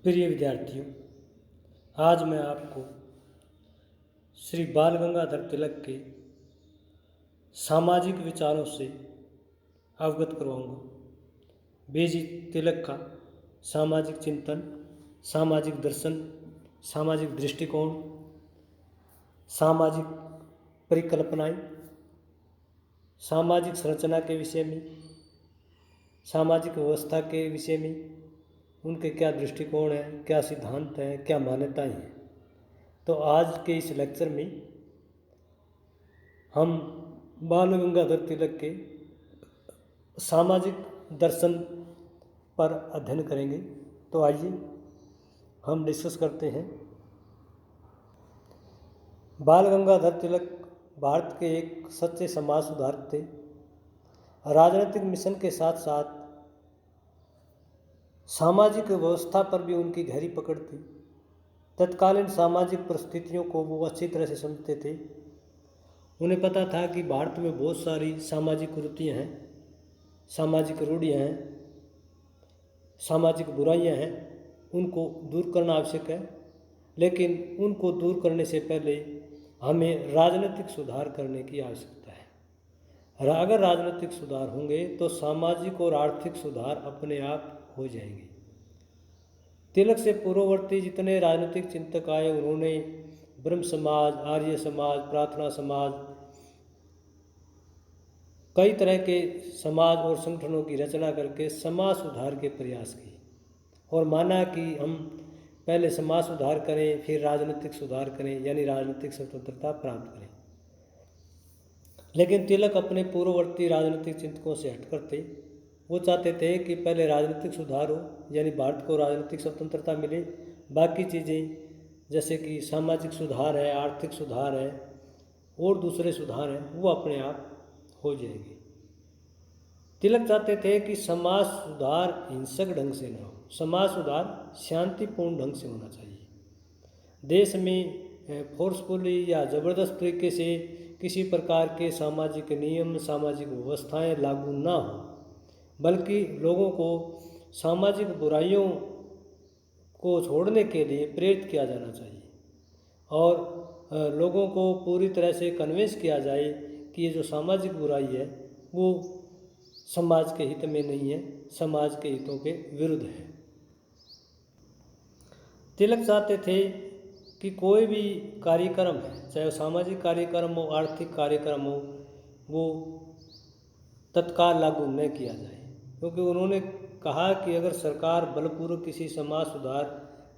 प्रिय विद्यार्थियों, आज मैं आपको श्री बाल गंगाधर तिलक के सामाजिक विचारों से अवगत करवाऊंगा। बेजी तिलक का सामाजिक चिंतन, सामाजिक दर्शन, सामाजिक दृष्टिकोण, सामाजिक परिकल्पनाएं, सामाजिक संरचना के विषय में, सामाजिक व्यवस्था के विषय में उनके क्या दृष्टिकोण हैं, क्या सिद्धांत हैं, क्या मान्यताएं हैं। तो आज के इस लेक्चर में हम बाल गंगाधर तिलक के सामाजिक दर्शन पर अध्ययन करेंगे। तो आइए हम डिस्कस करते हैं। बाल गंगाधर तिलक भारत के एक सच्चे समाज सुधारक थे। राजनीतिक मिशन के साथ साथ सामाजिक व्यवस्था पर भी उनकी गहरी पकड़ थी। तत्कालीन सामाजिक परिस्थितियों को वो अच्छी तरह से समझते थे। उन्हें पता था कि भारत में बहुत सारी सामाजिक कुरीतियाँ हैं, सामाजिक रूढ़ियाँ हैं, सामाजिक बुराइयाँ हैं, उनको दूर करना आवश्यक है। लेकिन उनको दूर करने से पहले हमें राजनीतिक सुधार करने की आवश्यकता है। अगर राजनीतिक सुधार होंगे तो सामाजिक और आर्थिक सुधार अपने आप हो जाएंगे। तिलक से पूर्ववर्ती जितने राजनीतिक चिंतक आए, उन्होंने ब्रह्म समाज, आर्य समाज, प्रार्थना समाज, कई तरह के समाज और संगठनों की रचना करके समाज सुधार के प्रयास किए और माना कि हम पहले समाज सुधार करें, फिर राजनीतिक सुधार करें, यानी राजनीतिक स्वतंत्रता प्राप्त करें। लेकिन तिलक अपने पूर्ववर्ती राजनीतिक चिंतकों से हटकर थे। वो चाहते थे कि पहले राजनीतिक सुधार हो, यानी भारत को राजनीतिक स्वतंत्रता मिले, बाकी चीज़ें जैसे कि सामाजिक सुधार है, आर्थिक सुधार है और दूसरे सुधार हैं, वो अपने आप हो जाएगी। तिलक चाहते थे कि समाज सुधार हिंसक ढंग से न हो, समाज सुधार शांतिपूर्ण ढंग से होना चाहिए। देश में फोर्सफुली या ज़बरदस्त तरीके से किसी प्रकार के सामाजिक नियम, सामाजिक व्यवस्थाएं लागू ना हो, बल्कि लोगों को सामाजिक बुराइयों को छोड़ने के लिए प्रेरित किया जाना चाहिए और लोगों को पूरी तरह से कन्विंस किया जाए कि ये जो सामाजिक बुराई है वो समाज के हित में नहीं है, समाज के हितों के विरुद्ध है। तिलक चाहते थे कि कोई भी कार्यक्रम है, चाहे वो सामाजिक कार्यक्रम हो, आर्थिक कार्यक्रम हो, वो तत्काल लागू न किया जाए, क्योंकि उन्होंने कहा कि अगर सरकार बलपूर्वक किसी समाज सुधार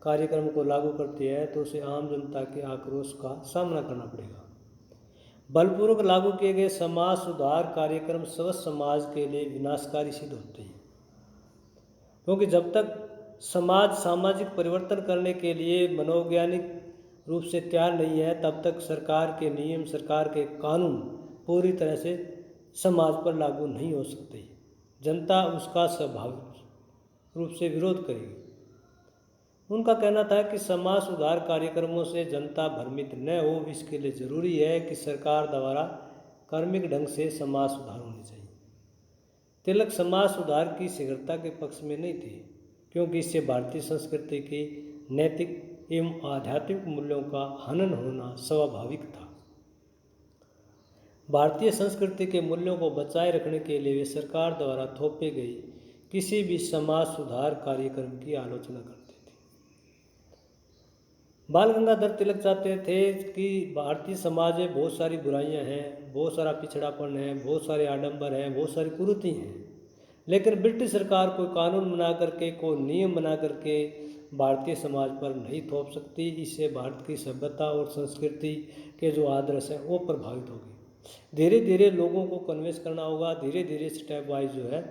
कार्यक्रम को लागू करती है तो उसे आम जनता के आक्रोश का सामना करना पड़ेगा। बलपूर्वक लागू किए गए समाज सुधार कार्यक्रम स्वस्थ समाज के लिए विनाशकारी सिद्ध होते हैं, क्योंकि जब तक समाज सामाजिक परिवर्तन करने के लिए मनोवैज्ञानिक रूप से तैयार नहीं है, तब तक सरकार के नियम, सरकार के कानून पूरी तरह से समाज पर लागू नहीं हो सकते। जनता उसका स्वाभाविक रूप से विरोध करेगी। उनका कहना था कि समाज सुधार कार्यक्रमों से जनता भ्रमित न हो, इसके लिए ज़रूरी है कि सरकार द्वारा कार्मिक ढंग से समाज सुधार होने चाहिए। तिलक समाज सुधार की शीघ्रता के पक्ष में नहीं थे, क्योंकि इससे भारतीय संस्कृति के नैतिक एवं आध्यात्मिक मूल्यों का हनन होना स्वाभाविक था। भारतीय संस्कृति के मूल्यों को बचाए रखने के लिए वे सरकार द्वारा थोपे गए किसी भी समाज सुधार कार्यक्रम की आलोचना करते थे। बाल गंगाधर तिलक चाहते थे कि भारतीय समाज में बहुत सारी बुराइयां हैं, बहुत सारा पिछड़ापन है, बहुत सारे आडंबर हैं, बहुत सारी कुरीति हैं, लेकिन ब्रिटिश सरकार कोई कानून बना करके, कोई नियम बना करके भारतीय समाज पर नहीं थोप सकती। इससे भारत की सभ्यता और संस्कृति के जो आदर्श हैं वो प्रभावित होगी। धीरे धीरे लोगों को कन्विंस करना होगा, धीरे धीरे स्टेप वाइज जो है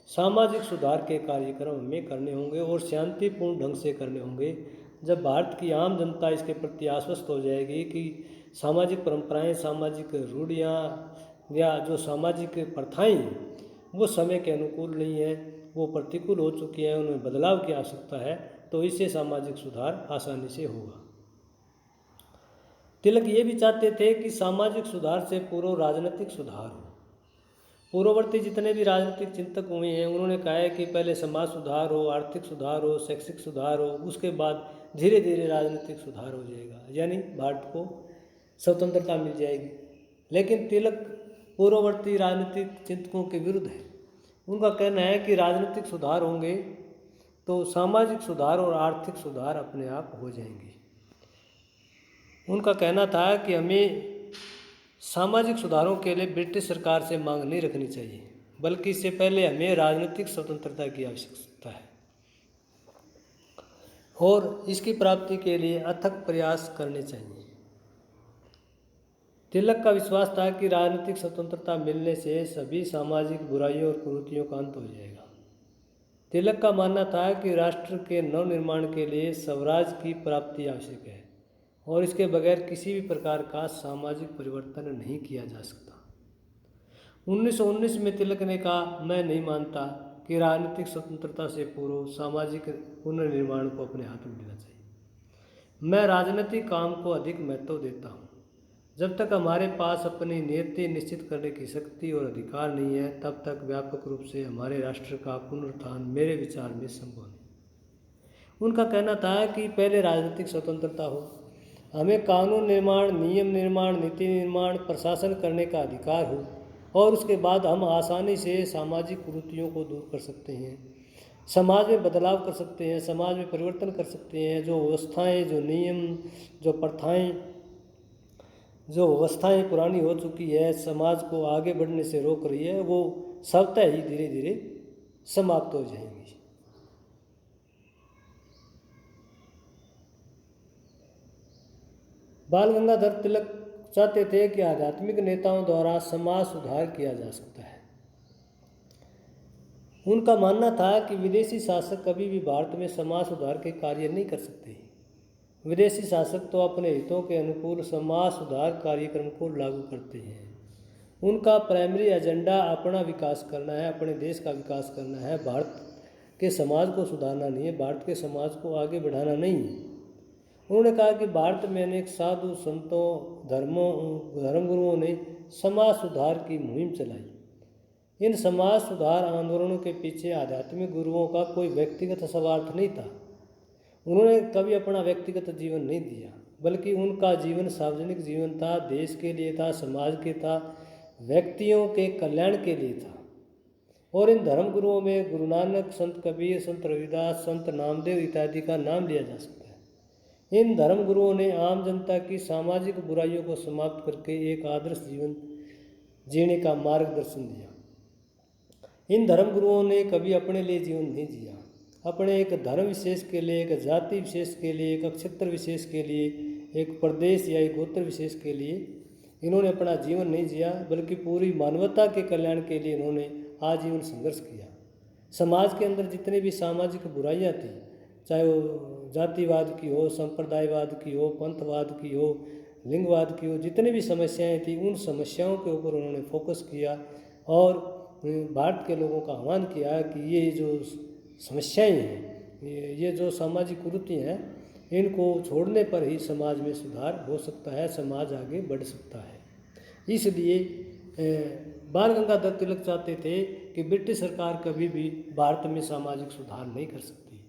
सामाजिक सुधार के कार्यक्रम हमें करने होंगे और शांतिपूर्ण ढंग से करने होंगे। जब भारत की आम जनता इसके प्रति आश्वस्त हो जाएगी कि सामाजिक परंपराएं, सामाजिक रूढ़ियाँ या जो सामाजिक प्रथाएं वो समय के अनुकूल नहीं है, वो प्रतिकूल हो चुकी है, उनमें बदलाव की आवश्यकता है, तो इससे सामाजिक सुधार आसानी से होगा। तिलक ये भी चाहते थे कि सामाजिक सुधार से पूर्व राजनीतिक सुधार हो, पूर्ववर्ती जितने भी राजनीतिक चिंतक हुए हैं उन्होंने कहा है कि पहले समाज सुधार हो, आर्थिक सुधार हो, शैक्षिक सुधार हो, उसके बाद धीरे धीरे राजनीतिक सुधार हो जाएगा, यानी भारत को स्वतंत्रता मिल जाएगी। लेकिन तिलक पूर्ववर्ती राजनीतिक चिंतकों के विरुद्ध है। उनका कहना है कि राजनीतिक सुधार होंगे तो सामाजिक सुधार और आर्थिक सुधार अपने आप हो जाएंगे। उनका कहना था कि हमें सामाजिक सुधारों के लिए ब्रिटिश सरकार से मांग नहीं रखनी चाहिए, बल्कि इससे पहले हमें राजनीतिक स्वतंत्रता की आवश्यकता है और इसकी प्राप्ति के लिए अथक प्रयास करने चाहिए। तिलक का विश्वास था कि राजनीतिक स्वतंत्रता मिलने से सभी सामाजिक बुराइयों और कुरीतियों का अंत हो जाएगा। तिलक का मानना था कि राष्ट्र के नवनिर्माण के लिए स्वराज की प्राप्ति आवश्यक है और इसके बगैर किसी भी प्रकार का सामाजिक परिवर्तन नहीं किया जा सकता। 1919 में तिलक ने कहा, मैं नहीं मानता कि राजनीतिक स्वतंत्रता से पूर्व सामाजिक पुनर्निर्माण को अपने हाथ में लेना चाहिए। मैं राजनीतिक काम को अधिक महत्व देता हूँ। जब तक हमारे पास अपनी नियति निश्चित करने की शक्ति और अधिकार नहीं है, तब तक व्यापक रूप से हमारे राष्ट्र का पुनरुत्थान मेरे विचार में संभव नहीं। उनका कहना था कि पहले राजनीतिक स्वतंत्रता हो, हमें कानून निर्माण, नियम निर्माण, नीति निर्माण, प्रशासन करने का अधिकार हो और उसके बाद हम आसानी से सामाजिक कुरीतियों को दूर कर सकते हैं, समाज में बदलाव कर सकते हैं, समाज में परिवर्तन कर सकते हैं। जो व्यवस्थाएं, जो नियम, जो प्रथाएं, जो व्यवस्थाएं पुरानी हो चुकी है, समाज को आगे बढ़ने से रोक रही है, वो स्वतः ही धीरे धीरे समाप्त हो जाएंगी। बाल गंगाधर तिलक चाहते थे कि आध्यात्मिक नेताओं द्वारा समाज सुधार किया जा सकता है। उनका मानना था कि विदेशी शासक कभी भी भारत में समाज सुधार के कार्य नहीं कर सकते। विदेशी शासक तो अपने हितों के अनुकूल समाज सुधार कार्यक्रम को लागू करते हैं। उनका प्राइमरी एजेंडा अपना विकास करना है, अपने देश का विकास करना है, भारत के समाज को सुधारना नहीं है, भारत के समाज को आगे बढ़ाना नहीं है। उन्होंने कहा कि भारत में अनेक साधु संतों, धर्मगुरुओं ने समाज सुधार की मुहिम चलाई। इन समाज सुधार आंदोलनों के पीछे आध्यात्मिक गुरुओं का कोई व्यक्तिगत स्वार्थ नहीं था। उन्होंने कभी अपना व्यक्तिगत जीवन नहीं दिया, बल्कि उनका जीवन सार्वजनिक जीवन था, देश के लिए था, समाज के था, व्यक्तियों के कल्याण के लिए था। और इन धर्मगुरुओं में गुरु नानक, संत कबीर, संत रविदास, संत नामदेव इत्यादि का नाम लिया जा सकता है। इन धर्मगुरुओं ने आम जनता की सामाजिक बुराइयों को समाप्त करके एक आदर्श जीवन जीने का मार्गदर्शन दिया। इन धर्मगुरुओं ने कभी अपने लिए जीवन नहीं जिया, अपने एक धर्म विशेष के लिए, एक जाति विशेष के लिए, एक क्षेत्र विशेष के लिए, एक प्रदेश या एक गोत्र विशेष के लिए इन्होंने अपना जीवन नहीं जिया, बल्कि पूरी मानवता के कल्याण के लिए इन्होंने आजीवन संघर्ष किया। समाज के अंदर जितनी भी सामाजिक बुराइयां थी, चाहे वो जातिवाद की हो, संप्रदायवाद की हो, पंथवाद की हो, लिंगवाद की हो, जितनी भी समस्याएं थी, उन समस्याओं के ऊपर उन्होंने फोकस किया और भारत के लोगों का आह्वान किया कि ये जो समस्याएं हैं, ये जो सामाजिक कुरीतियां हैं, इनको छोड़ने पर ही समाज में सुधार हो सकता है, समाज आगे बढ़ सकता है। इसलिए बाल गंगाधर तिलक चाहते थे कि ब्रिटिश सरकार कभी भी भारत में सामाजिक सुधार नहीं कर सकती।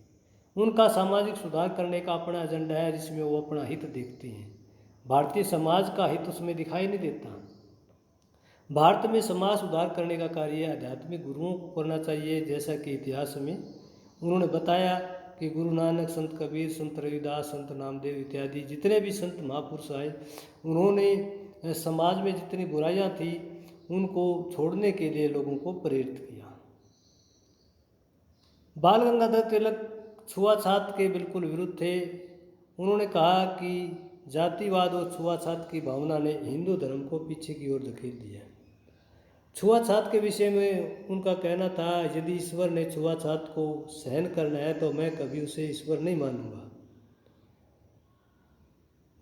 उनका सामाजिक सुधार करने का अपना एजेंडा है, जिसमें वो अपना हित देखते हैं। भारतीय समाज का हित उसमें दिखाई नहीं देता। भारत में समाज सुधार करने का कार्य आध्यात्मिक गुरुओं को करना चाहिए। जैसा कि इतिहास में उन्होंने बताया कि गुरु नानक, संत कबीर, संत रविदास, संत नामदेव इत्यादि जितने भी संत महापुरुष आए, उन्होंने समाज में जितनी बुराइयां थी उनको छोड़ने के लिए लोगों को प्रेरित किया। बाल गंगाधर तिलक छुआछात के बिल्कुल विरुद्ध थे। उन्होंने कहा कि जातिवाद और छुआछात की भावना ने हिंदू धर्म को पीछे की ओर धकेल दिया। छुआछात के विषय में उनका कहना था, यदि ईश्वर ने छुआछात को सहन करना है तो मैं कभी उसे ईश्वर नहीं मानूंगा।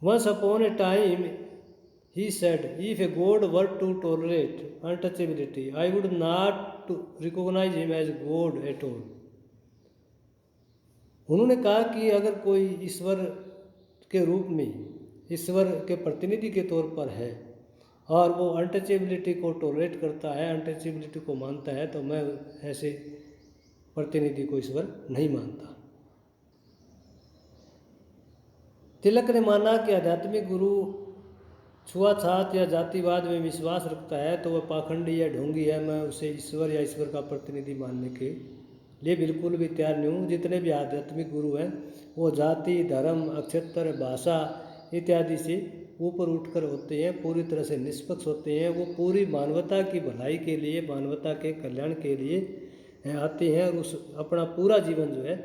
Once upon a time, he said, if a God were to tolerate untouchability, I would not recognize him as God at all. उन्होंने कहा कि अगर कोई ईश्वर के रूप में, ईश्वर के प्रतिनिधि के तौर पर है, और वो अनटचेबिलिटी को टॉलरेट करता है, अनटचेबिलिटी को मानता है, तो मैं ऐसे प्रतिनिधि को ईश्वर नहीं मानता। तिलक ने माना कि आध्यात्मिक गुरु छुआछात या जातिवाद में विश्वास रखता है तो वह पाखंडी या ढोंगी है। मैं उसे ईश्वर या ईश्वर का प्रतिनिधि मानने के लिए बिल्कुल भी तैयार नहीं हूँ। जितने भी आध्यात्मिक गुरु हैं वो जाति, धर्म, नक्षत्र, भाषा इत्यादि से ऊपर उठकर होते हैं, पूरी तरह से निष्पक्ष होते हैं। वो पूरी मानवता की भलाई के लिए, मानवता के कल्याण के लिए आते हैं और उस अपना पूरा जीवन जो है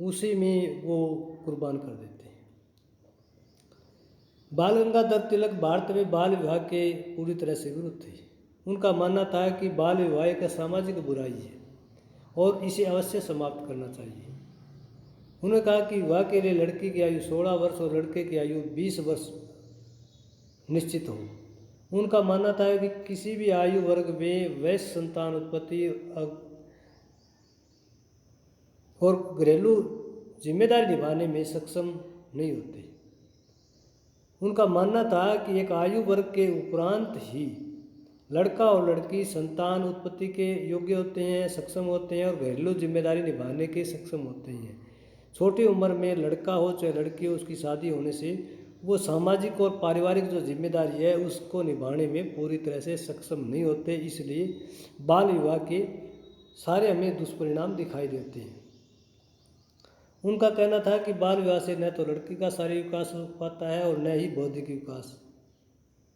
उसी में वो कुर्बान कर देते हैं। बाल गंगाधर तिलक भारत में बाल विवाह के पूरी तरह से विरुद्ध थे। उनका मानना था कि बाल विवाह एक सामाजिक बुराई है और इसे अवश्य समाप्त करना चाहिए। उन्होंने कहा कि विवाह के लिए लड़की की आयु 16 वर्ष और लड़के की आयु 20 वर्ष निश्चित हो। उनका मानना था कि किसी भी आयु वर्ग में वैश्य संतान उत्पत्ति और घरेलू जिम्मेदारी निभाने में सक्षम नहीं होते। उनका मानना था कि एक आयु वर्ग के उपरांत ही लड़का और लड़की संतान उत्पत्ति के योग्य होते हैं, सक्षम होते हैं और घरेलू जिम्मेदारी निभाने के सक्षम होते हैं। छोटी उम्र में लड़का हो चाहे लड़की हो, उसकी शादी होने से वो सामाजिक और पारिवारिक जो जिम्मेदारी है उसको निभाने में पूरी तरह से सक्षम नहीं होते। इसलिए बाल विवाह के सारे हमें दुष्परिणाम दिखाई देते हैं। उनका कहना था कि बाल विवाह से न तो लड़की का शारीरिक विकास हो पाता है और न ही बौद्धिक विकास।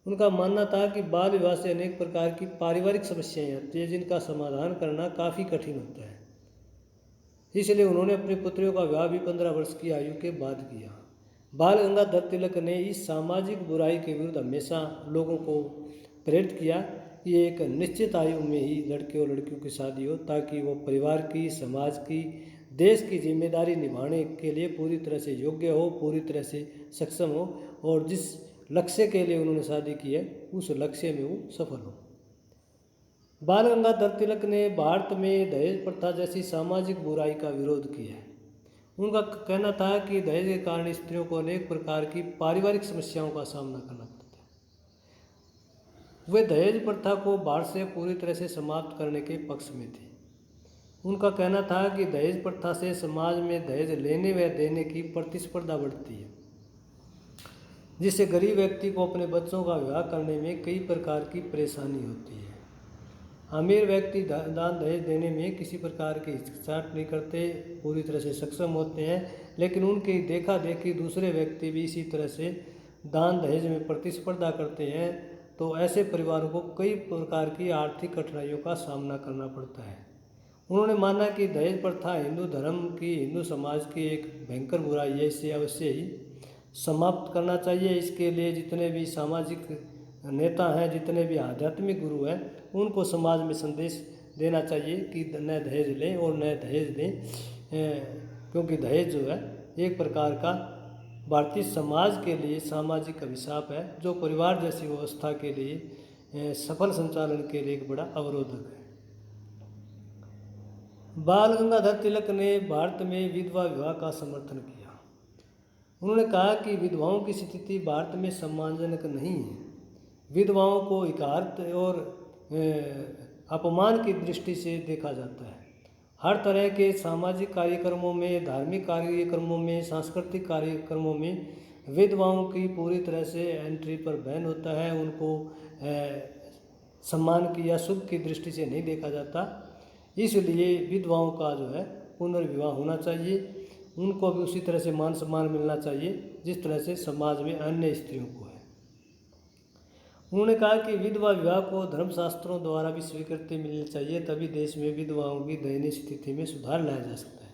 उनका मानना था कि बाल विवाह से अनेक प्रकार की पारिवारिक समस्याएं आती हैं जिनका समाधान करना काफ़ी कठिन होता है। इसलिए उन्होंने अपनी पुत्रियों का विवाह भी 15 वर्ष की आयु के बाद किया। बाल गंगाधर तिलक ने इस सामाजिक बुराई के विरुद्ध हमेशा लोगों को प्रेरित किया कि एक निश्चित आयु में ही लड़के और लड़कियों की शादी हो ताकि वो परिवार की, समाज की, देश की जिम्मेदारी निभाने के लिए पूरी तरह से योग्य हो, पूरी तरह से सक्षम हो और जिस लक्ष्य के लिए उन्होंने शादी की है उस लक्ष्य में वो सफल हो। बाल गंगाधर तिलक ने भारत में दहेज प्रथा जैसी सामाजिक बुराई का विरोध किया है। उनका कहना था कि दहेज के कारण स्त्रियों को अनेक प्रकार की पारिवारिक समस्याओं का सामना करना पड़ता है। वे दहेज प्रथा को भारत से पूरी तरह से समाप्त करने के पक्ष में थे। उनका कहना था कि दहेज प्रथा से समाज में दहेज लेने व देने की प्रतिस्पर्धा बढ़ती है, जिससे गरीब व्यक्ति को अपने बच्चों का विवाह करने में कई प्रकार की परेशानी होती है। अमीर व्यक्ति दान दहेज देने में किसी प्रकार की हिचकिचाहट नहीं करते, पूरी तरह से सक्षम होते हैं, लेकिन उनकी देखा देखी दूसरे व्यक्ति भी इसी तरह से दान दहेज में प्रतिस्पर्धा करते हैं, तो ऐसे परिवारों को कई प्रकार की आर्थिक कठिनाइयों का सामना करना पड़ता है। उन्होंने माना कि दहेज प्रथा हिंदू धर्म की, हिंदू समाज की एक भयंकर बुराई है, इसे अवश्य ही समाप्त करना चाहिए। इसके लिए जितने भी सामाजिक नेता हैं, जितने भी आध्यात्मिक गुरु हैं, उनको समाज में संदेश देना चाहिए कि न दहेज लें और न दहेज दें, क्योंकि दहेज जो है एक प्रकार का भारतीय समाज के लिए सामाजिक अभिशाप है, जो परिवार जैसी व्यवस्था के लिए सफल संचालन के लिए एक बड़ा अवरोधक है। बाल गंगाधर तिलक ने भारत में विधवा विवाह का समर्थन किया। उन्होंने कहा कि विधवाओं की स्थिति भारत में सम्मानजनक नहीं है। विधवाओं को इकार्त और अपमान की दृष्टि से देखा जाता है। हर तरह के सामाजिक कार्यक्रमों में, धार्मिक कार्यक्रमों में, सांस्कृतिक कार्यक्रमों में विधवाओं की पूरी तरह से एंट्री पर बैन होता है। उनको सम्मान की या शुभ की दृष्टि से नहीं देखा जाता। इसलिए विधवाओं का जो है पुनर्विवाह होना चाहिए, उनको भी उसी तरह से मान सम्मान मिलना चाहिए जिस तरह से समाज में अन्य स्त्रियों को है। उन्होंने कहा कि विधवा विवाह को धर्मशास्त्रों द्वारा भी स्वीकृति मिलनी चाहिए, तभी देश में विधवाओं की दयनीय स्थिति में सुधार लाया जा सकता है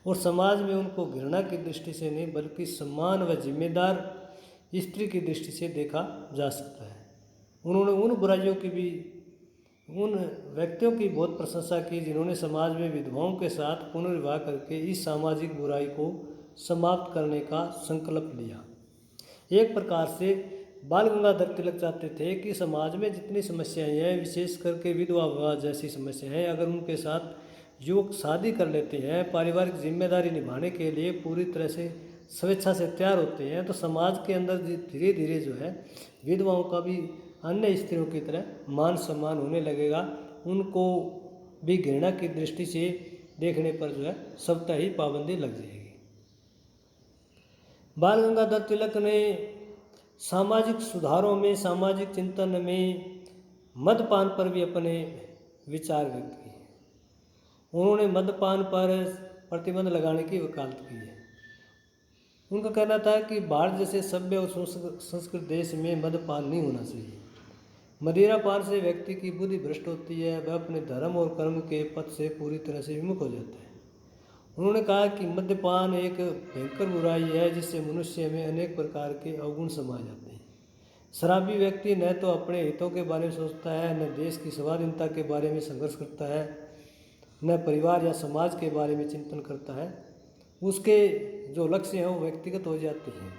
और समाज में उनको घृणा की दृष्टि से नहीं बल्कि सम्मान व जिम्मेदार स्त्री की दृष्टि से देखा जा सकता है। उन्होंने उन व्यक्तियों की बहुत प्रशंसा की जिन्होंने समाज में विधवाओं के साथ पुनर्विवाह करके इस सामाजिक बुराई को समाप्त करने का संकल्प लिया। एक प्रकार से बाल गंगाधर तिलक चाहते थे कि समाज में जितनी समस्याएं हैं, विशेष करके विधवा विवाह जैसी समस्याएं, अगर उनके साथ युवक शादी कर लेते हैं, पारिवारिक जिम्मेदारी निभाने के लिए पूरी तरह से स्वेच्छा से तैयार होते हैं, तो समाज के अंदर धीरे धीरे जो है विधवाओं का भी अन्य स्त्रियों की तरह मान सम्मान होने लगेगा, उनको भी घृणा की दृष्टि से देखने पर जो है स्वतः ही पाबंदी लग जाएगी। बाल गंगाधर तिलक ने सामाजिक सुधारों में, सामाजिक चिंतन में मद्यपान पर भी अपने विचार व्यक्त किए। उन्होंने मद्यपान पर प्रतिबंध लगाने की वकालत की है। उनका कहना था कि भारत जैसे सभ्य और संस्कृत देश में मद्यपान नहीं होना चाहिए। मदिरा पान से व्यक्ति की बुद्धि भ्रष्ट होती है, वह अपने धर्म और कर्म के पथ से पूरी तरह से विमुख हो जाता है। उन्होंने कहा कि मद्यपान एक भयंकर बुराई है जिससे मनुष्य में अनेक प्रकार के अवगुण समा जाते हैं। शराबी व्यक्ति न तो अपने हितों के बारे में सोचता है, न देश की स्वाधीनता के बारे में संघर्ष करता है, न परिवार या समाज के बारे में चिंतन करता है। उसके जो लक्ष्य हैं वो व्यक्तिगत हो जाते हैं।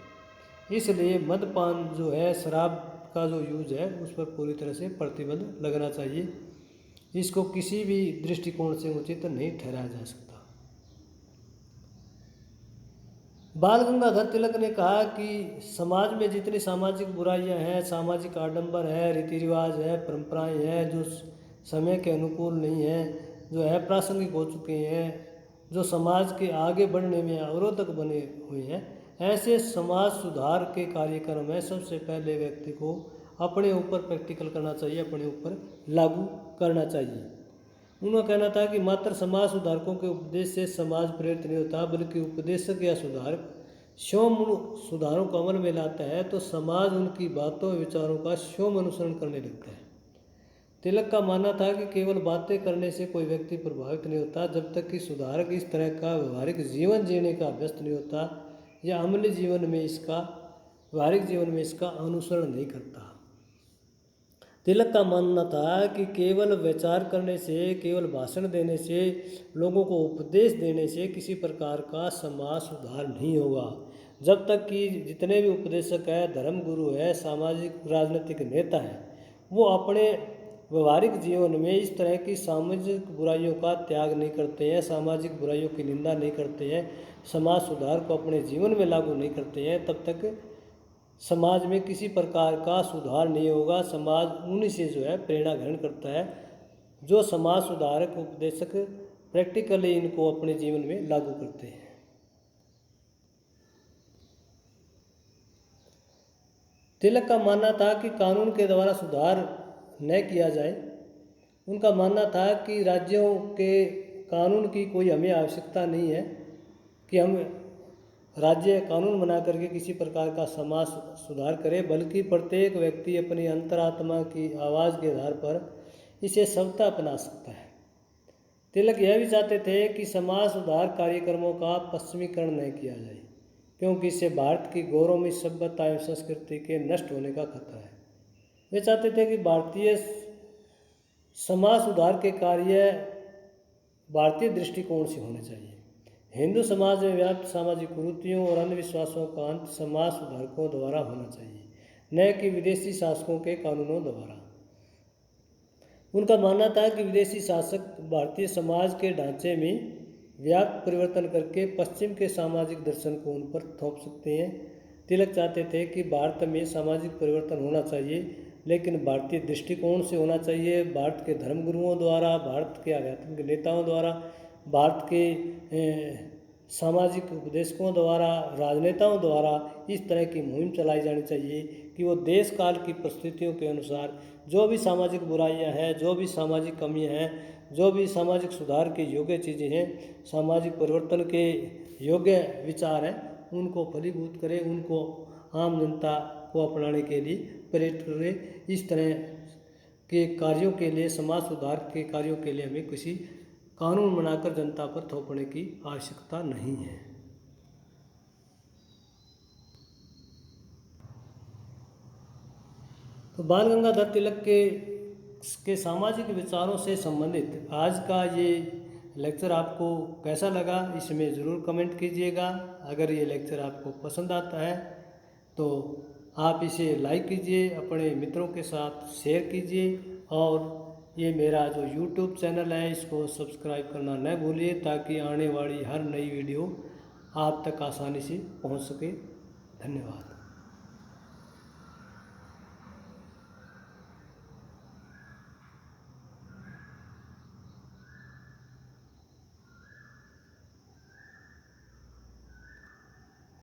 इसलिए मद्यपान जो है, शराब का जो यूज है, उस पर पूरी तरह से प्रतिबंध लगना चाहिए। इसको किसी भी दृष्टिकोण से उचित नहीं ठहराया जा सकता। बाल गंगाधर तिलक ने कहा कि समाज में जितनी सामाजिक बुराइयां हैं, सामाजिक आडंबर है, रीति रिवाज है, परंपराएं हैं जो समय के अनुकूल नहीं हैं, जो अप्रासंगिक हो चुके हैं, जो समाज के आगे बढ़ने में अवरोधक बने हुए हैं, ऐसे समाज सुधार के कार्यक्रम में सबसे पहले व्यक्ति को अपने ऊपर प्रैक्टिकल करना चाहिए, अपने ऊपर लागू करना चाहिए। उनका कहना था कि मात्र समाज सुधारकों के उपदेश से समाज प्रेरित नहीं होता, बल्कि उपदेशक या सुधारक स्वयं सुधारों को अमल में लाता है तो समाज उनकी बातों और विचारों का स्वयं अनुसरण करने लगता है। तिलक का मानना था कि केवल बातें करने से कोई व्यक्ति प्रभावित नहीं होता जब तक कि सुधारक इस तरह का व्यवहारिक जीवन जीने का अभ्यस्त नहीं होता या अमली जीवन में इसका, व्यवहारिक जीवन में इसका अनुसरण नहीं करता। तिलक का मानना था कि केवल विचार करने से, केवल भाषण देने से, लोगों को उपदेश देने से किसी प्रकार का समाज सुधार नहीं होगा। जब तक कि जितने भी उपदेशक है, धर्म गुरु है, सामाजिक राजनीतिक नेता है, वो अपने व्यवहारिक जीवन में इस तरह की सामाजिक बुराइयों का त्याग नहीं करते हैं, सामाजिक बुराइयों की निंदा नहीं करते हैं, समाज सुधार को अपने जीवन में लागू नहीं करते हैं, तब तक समाज में किसी प्रकार का सुधार नहीं होगा। समाज उन्हीं से जो है प्रेरणा ग्रहण करता है जो समाज सुधारक, उपदेशक प्रैक्टिकली इनको अपने जीवन में लागू करते हैं। तिलक का मानना था कि कानून के द्वारा सुधार न किया जाए। उनका मानना था कि राज्यों के कानून की कोई हमें आवश्यकता नहीं है कि हम राज्य कानून बना करके किसी प्रकार का समाज सुधार करे, बल्कि प्रत्येक व्यक्ति अपनी अंतरात्मा की आवाज़ के आधार पर इसे स्वतः अपना सकता है। तिलक यह भी चाहते थे कि समाज सुधार कार्यक्रमों का पश्चिमीकरण नहीं किया जाए, क्योंकि इससे भारत की गौरवमयी सभ्यता एवं संस्कृति के नष्ट होने का खतरा है। वे चाहते थे कि भारतीय समाज सुधार के कार्य भारतीय दृष्टिकोण से होने चाहिए। हिंदू समाज में व्याप्त सामाजिक कुरीतियों और अंधविश्वासों का अंत समाज सुधारकों द्वारा होना चाहिए, न कि विदेशी शासकों के कानूनों द्वारा। उनका मानना था कि विदेशी शासक भारतीय समाज के ढांचे में व्यापक परिवर्तन करके पश्चिम के सामाजिक दर्शन को उन पर थोप सकते हैं। तिलक चाहते थे कि भारत में सामाजिक परिवर्तन होना चाहिए, लेकिन भारतीय दृष्टिकोण से होना चाहिए, भारत के धर्मगुरुओं द्वारा, भारत के आध्यात्मिक नेताओं द्वारा, भारत के सामाजिक उपदेशकों द्वारा, राजनेताओं द्वारा इस तरह की मुहिम चलाई जानी चाहिए कि वो देश काल की परिस्थितियों के अनुसार जो भी सामाजिक बुराइयां हैं, जो भी सामाजिक कमियां हैं, जो भी सामाजिक सुधार के योग्य चीज़ें हैं, सामाजिक परिवर्तन के योग्य विचार हैं, उनको फलीभूत करें, उनको आम जनता को अपनाने के लिए प्रेरित करें। इस तरह के कार्यों के लिए, समाज सुधार के कार्यों के लिए हमें किसी कानून बनाकर जनता पर थोपने की आवश्यकता नहीं है। तो बाल गंगाधर तिलक के सामाजिक विचारों से संबंधित आज का ये लेक्चर आपको कैसा लगा, इसमें ज़रूर कमेंट कीजिएगा। अगर ये लेक्चर आपको पसंद आता है तो आप इसे लाइक कीजिए, अपने मित्रों के साथ शेयर कीजिए और ये मेरा जो YouTube चैनल है इसको सब्सक्राइब करना न भूलिए, ताकि आने वाली हर नई वीडियो आप तक आसानी से पहुंच सके। धन्यवाद।